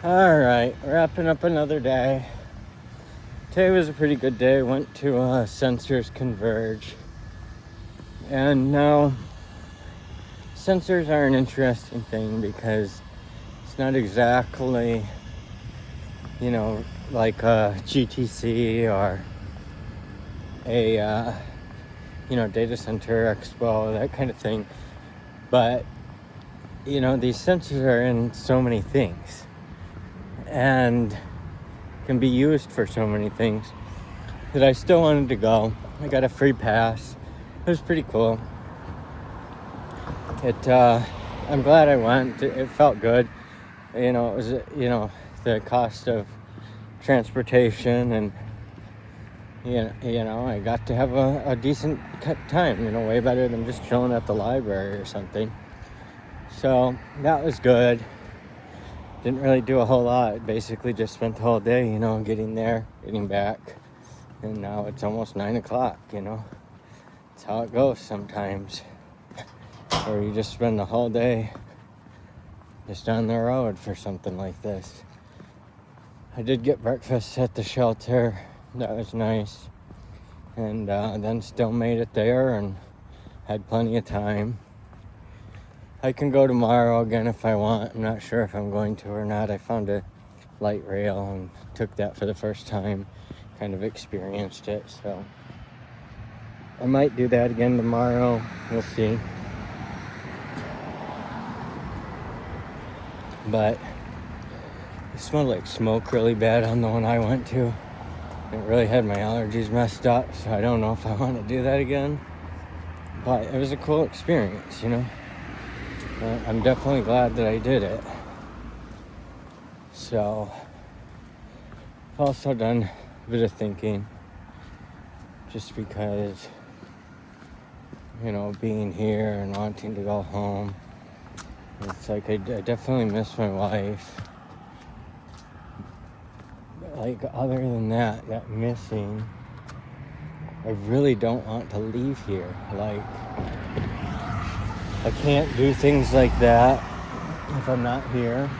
All right, wrapping up another day. Today was a pretty good day. Went to Sensors Converge. And now, sensors are an interesting thing because it's not exactly, like a GTC or a, data center expo, that kind of thing. But, these sensors are in so many things and can be used for so many things that I still wanted to go. I got a free pass. It was pretty cool. I'm glad I went. It felt good. It was, the cost of transportation and, I got to have a decent time, way better than just chilling at the library or something. So that was good. Didn't really do a whole lot. Basically just spent the whole day, getting there, getting back. And now it's almost 9 o'clock, It's how it goes sometimes. Or you just spend the whole day just on the road for something like this. I did get breakfast at the shelter. That was nice. And then still made it there and had plenty of time. I can go tomorrow again if I want. I'm not sure if I'm going to or not. I found a light rail and took that for the first time. Kind of experienced it. So I might do that again tomorrow. We'll see. But it smelled like smoke really bad on the one I went to. It really had my allergies messed up, so I don't know if I want to do that again. But it was a cool experience, I'm definitely glad that I did it. So I've also done a bit of thinking, just because, being here and wanting to go home. It's like I definitely miss my wife. But like, other than that missing, I really don't want to leave here. Like, I can't do things like that if I'm not here.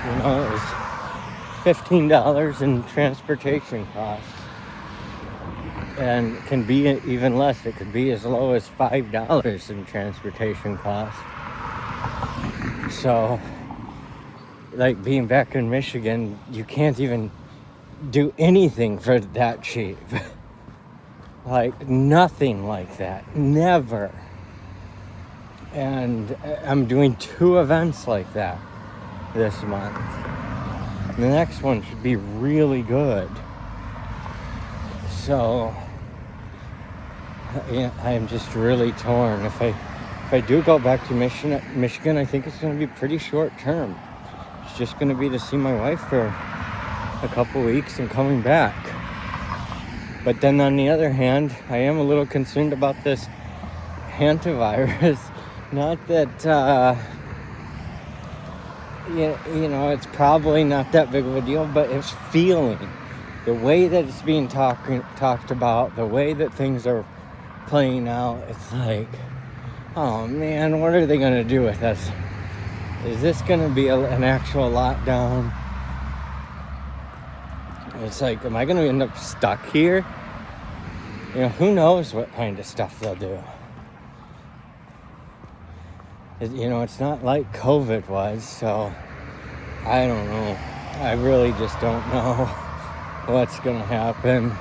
It was $15 in transportation costs. And it can be even less. It could be as low as $5 in transportation costs. So, like, being back in Michigan, you can't even do anything for that cheap. Like, nothing like that. Never. And I'm doing 2 events like that this month. The next one should be really good. So, yeah, I am just really torn. If I do go back to Michigan, I think it's going to be pretty short term. It's just going to be to see my wife for a couple weeks and coming back. But then on the other hand, I am a little concerned about this hantavirus. Not that, it's probably not that big of a deal, but it's feeling. The way that it's being talked about, the way that things are playing out, it's like, oh man, what are they going to do with us? Is this going to be an actual lockdown? It's like, am I going to end up stuck here? Who knows what kind of stuff they'll do. It's not like COVID was, so I don't know. I really just don't know what's going to happen.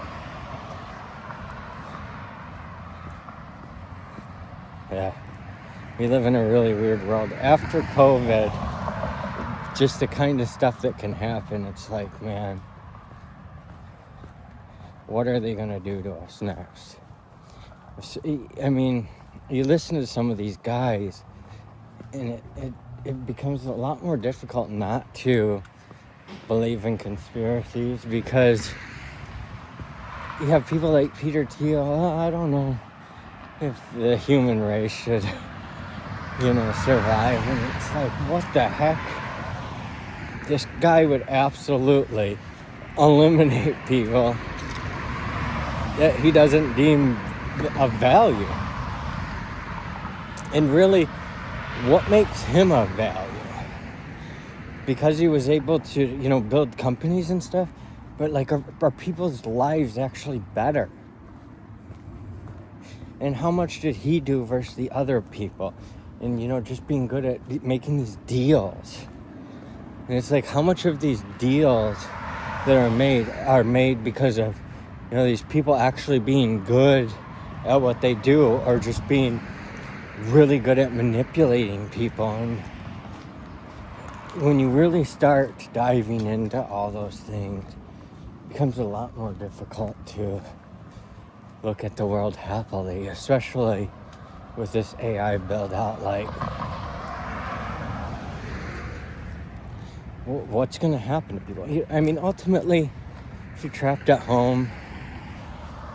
Yeah, we live in a really weird world. After COVID, just the kind of stuff that can happen, it's like, man, what are they going to do to us next? I mean, you listen to some of these guys, and it becomes a lot more difficult not to believe in conspiracies, because you have people like Peter Thiel. I don't know if the human race should, survive. And it's like, what the heck? This guy would absolutely eliminate people that he doesn't deem of value. And really, what makes him of value? because he was able to, build companies and stuff. But like, are people's lives actually better? And how much did he do versus the other people? And, just being good at making these deals. And it's like, how much of these deals that are made because of, these people actually being good at what they do, or just being really good at manipulating people. And when you really start diving into all those things, it becomes a lot more difficult to look at the world happily, especially with this AI build out. Like, what's going to happen to people? I mean, ultimately, if you're trapped at home,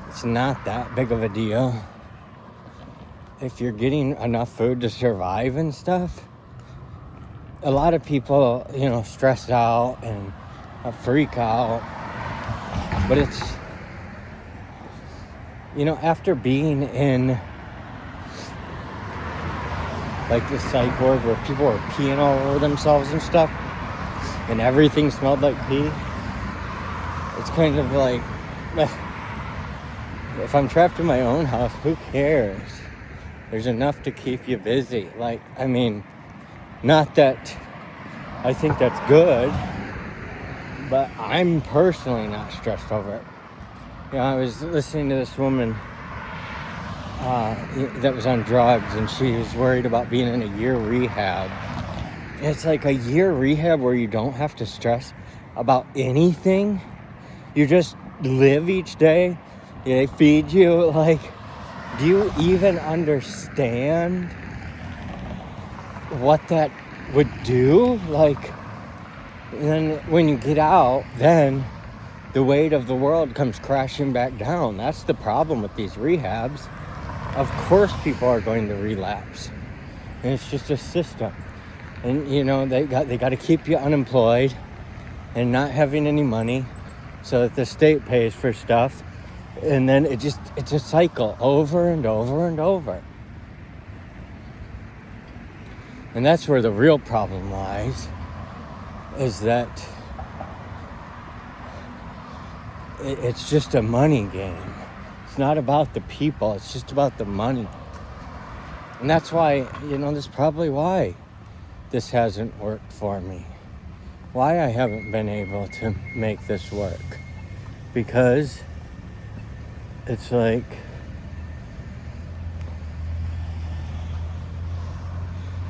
it's not that big of a deal. If you're getting enough food to survive and stuff, a lot of people, stress out and freak out. But it's, after being in like this psych ward where people were peeing all over themselves and stuff, and everything smelled like pee, it's kind of like, if I'm trapped in my own house, who cares? There's enough to keep you busy. Like, I mean, not that I think that's good, but I'm personally not stressed over it. I was listening to this woman that was on drugs, and she was worried about being in a year rehab. And it's like a year rehab where you don't have to stress about anything. You just live each day. They feed you. Like, do you even understand what that would do? Like, and then when you get out, then the weight of the world comes crashing back down. That's the problem with these rehabs. Of course people are going to relapse. And it's just a system. And they got to keep you unemployed and not having any money so that the state pays for stuff. And then it's a cycle over and over and over. And that's where the real problem lies, is that it's just a money game. It's not about the people, it's just about the money. And that's why, that's probably why this hasn't worked for me. Why I haven't been able to make this work. Because it's like,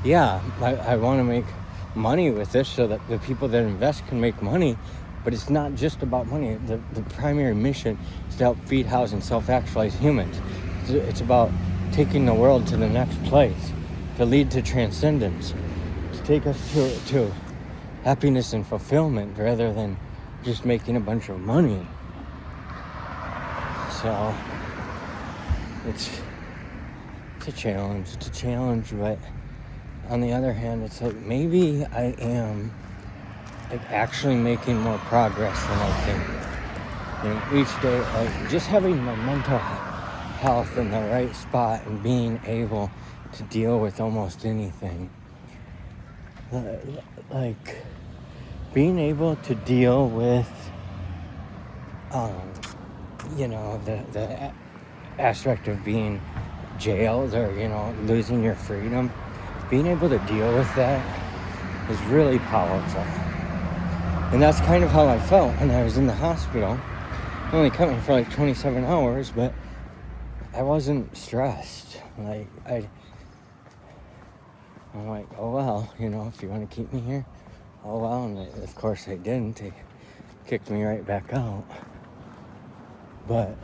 yeah, I want to make money with this so that the people that invest can make money. But it's not just about money. The primary mission is to help feed, house, and self-actualize humans. It's about taking the world to the next place, to lead to transcendence, to take us to happiness and fulfillment rather than just making a bunch of money. So it's a challenge. It's a challenge, but on the other hand, it's like maybe I am actually making more progress than I think. Each day, like just having my mental health in the right spot and being able to deal with almost anything. Like being able to deal with, the aspect of being jailed or, losing your freedom. Being able to deal with that is really powerful. And that's kind of how I felt when I was in the hospital. It only kept me for like 27 hours, but I wasn't stressed. Like, I'm like, oh well, if you want to keep me here, oh well. And of course they didn't. They kicked me right back out. But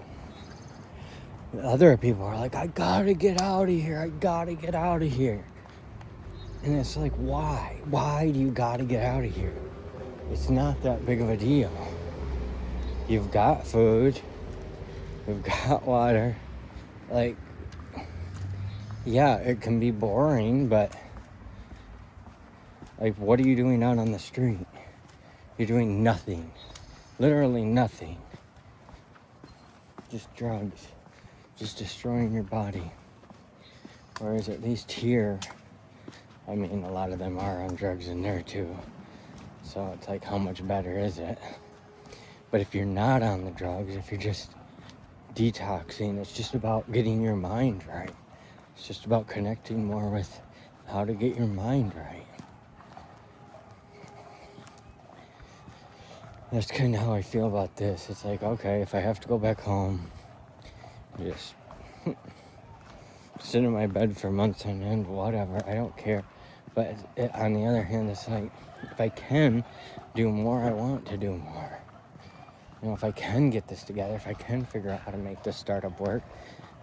other people are like, I gotta get out of here. I gotta get out of here. And it's like, why? Why do you gotta get out of here? It's not that big of a deal. You've got food. You've got water. Like, yeah, it can be boring, but like, what are you doing out on the street? You're doing nothing. Literally nothing. Just drugs. Just destroying your body. Whereas at least here, I mean, a lot of them are on drugs in there too. So it's like, how much better is it? But if you're not on the drugs, if you're just detoxing, it's just about getting your mind right. It's just about connecting more with how to get your mind right. That's kind of how I feel about this. It's like, okay, if I have to go back home, just sit in my bed for months on end, whatever, I don't care. But on the other hand, it's like, if I can do more, I want to do more. You know, if I can get this together, if I can figure out how to make this startup work,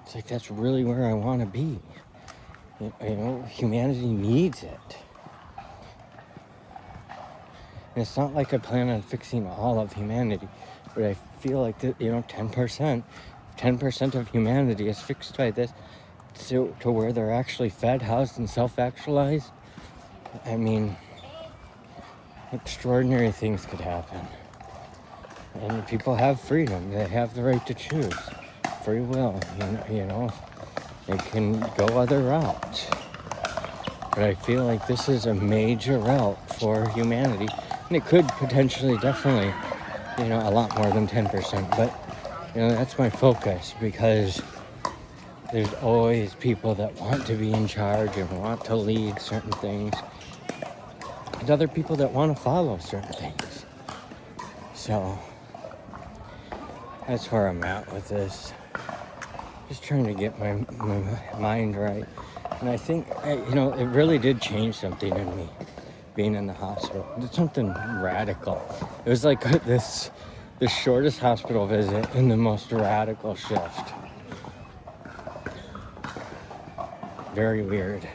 it's like, that's really where I want to be. You know, humanity needs it. And it's not like I plan on fixing all of humanity, but I feel like that, 10% of humanity is fixed by this to where they're actually fed, housed, and self-actualized. I mean, extraordinary things could happen. And people have freedom. They have the right to choose. Free will, you know. They can go other routes. But I feel like this is a major route for humanity. And it could potentially, definitely, a lot more than 10%. But, that's my focus, because there's always people that want to be in charge and want to lead certain things. And other people that want to follow certain things. So, that's where I'm at with this. Just trying to get my mind right. And I think, it really did change something in me, being in the hospital. It's something radical. It was like the shortest hospital visit and the most radical shift. Very weird.